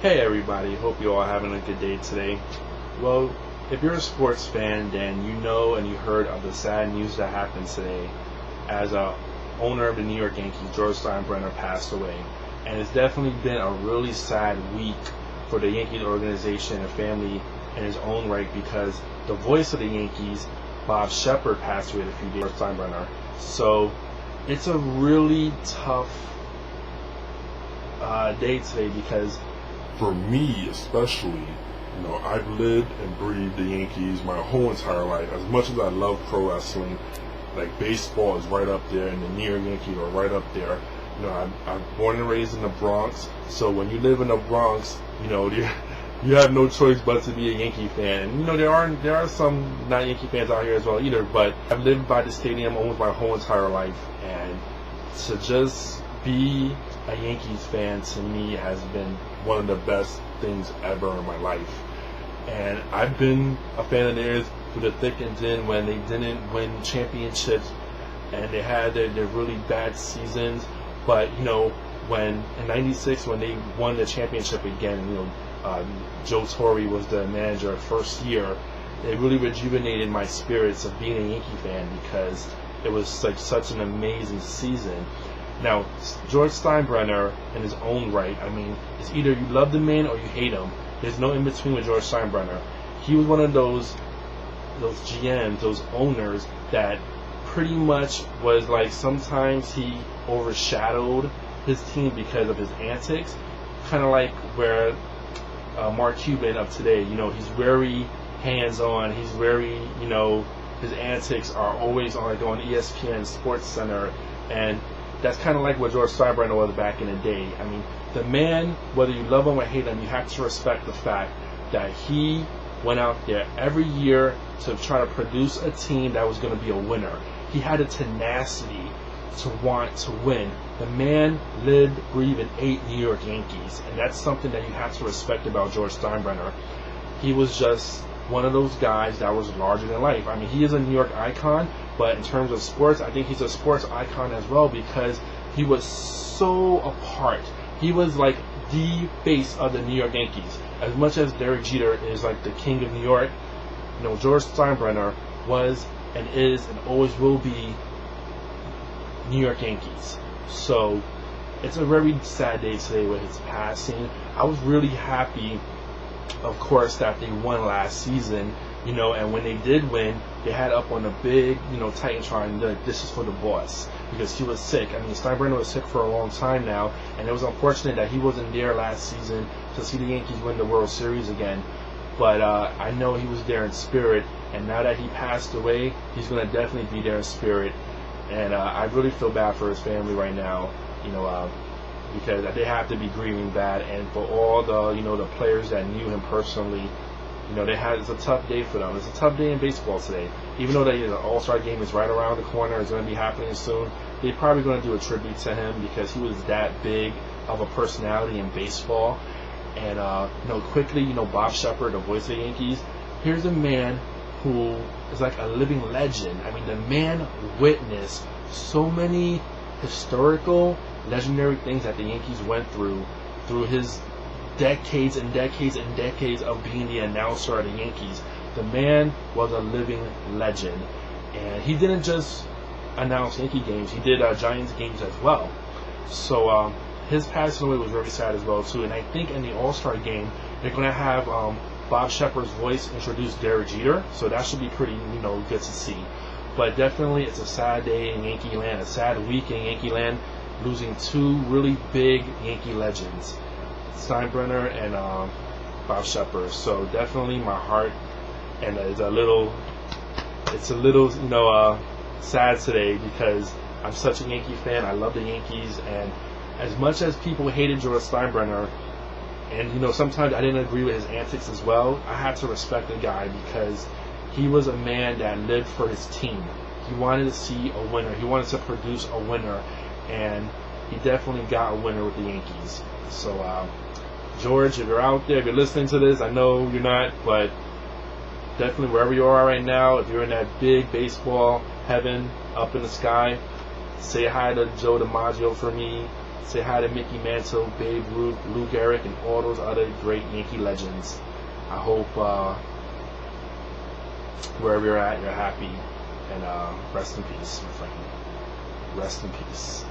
Hey everybody, hope you all having a good day today. Well, if you're a sports fan, then you know and you heard of the sad news that happened today as a owner of the New York Yankees, George Steinbrenner, passed away. And it's definitely been a really sad week for the Yankees organization and family in his own right, because the voice of the Yankees, Bob Sheperd, passed away a few days before Steinbrenner. So it's a really tough day today, because for me especially, I've lived and breathed the Yankees my whole entire life. As much as I love pro wrestling, like baseball is right up there, and the New York Yankees are right up there. I'm born and raised in the Bronx, so when you live in the Bronx, you have no choice but to be a Yankee fan. And there are some not Yankee fans out here as well either, but I've lived by the stadium almost my whole entire life, and to just be a Yankees fan to me has been one of the best things ever in my life. And I've been a fan of theirs through the thick and thin when they didn't win championships and they had their really bad seasons. But when in '96 when they won the championship again, Joe Torre was the manager first year. It really rejuvenated my spirits of being a Yankee fan, because it was like such an amazing season. Now, George Steinbrenner, in his own right, it's either you love the man or you hate him. There's no in between with George Steinbrenner. He was one of those GMs, those owners that pretty much was like, sometimes he overshadowed his team because of his antics, kind of like where Mark Cuban of today. He's very hands-on. He's very, his antics are always on ESPN Sports Center, and that's kind of like what George Steinbrenner was back in the day. The man, whether you love him or hate him, you have to respect the fact that he went out there every year to try to produce a team that was going to be a winner. He had a tenacity to want to win. The man lived, breathed, and ate New York Yankees, and that's something that you have to respect about George Steinbrenner. He was just one of those guys that was larger than life. He is a New York icon, but in terms of sports, I think he's a sports icon as well, because he was so apart. He was like the face of the New York Yankees. As much as Derek Jeter is like the king of New York, George Steinbrenner was and is and always will be New York Yankees. So it's a very sad day today with his passing. I was really happy, of course, that they won last season, and when they did win, they had up on a big, Titantron, this is for the boss, because he was sick. Steinbrenner was sick for a long time now, and it was unfortunate that he wasn't there last season to see the Yankees win the World Series again. But I know he was there in spirit, and now that he passed away, he's going to definitely be there in spirit. And I really feel bad for his family right now, because they have to be grieving bad, and for all the the players that knew him personally, it's a tough day for them. It's a tough day in baseball today. Even though the All-Star game is right around the corner, it's going to be happening soon, they're probably going to do a tribute to him, because he was that big of a personality in baseball. And quickly, Bob Sheperd, the voice of the Yankees, here's a man who is like a living legend. The man witnessed so many historical, legendary things that the Yankees went through his decades and decades and decades of being the announcer of the Yankees. The man was a living legend, and he didn't just announce Yankee games, he did Giants games as well. So his passing away was very sad as well too. And I think in the All-Star game, they're going to have Bob Shepard's voice introduce Derek Jeter, so that should be pretty good to see. But definitely it's a sad day in Yankee land, a sad week in Yankee land, losing two really big Yankee legends, Steinbrenner and Bob Sheperd. So definitely my heart, and it's a little sad today, because I'm such a Yankee fan. I love the Yankees, and as much as people hated George Steinbrenner, and sometimes I didn't agree with his antics as well, I had to respect the guy, because he was a man that lived for his team. He wanted to see a winner. He wanted to produce a winner, and he definitely got a winner with the Yankees. So George, if you're out there, if you're listening to this, I know you're not, but definitely wherever you are right now, if you're in that big baseball heaven up in the sky, say hi to Joe DiMaggio for me. Say hi to Mickey Mantle, Babe Ruth, Lou Gehrig, and all those other great Yankee legends. I hope wherever you're at, you're happy. And rest in peace, my friend. Rest in peace.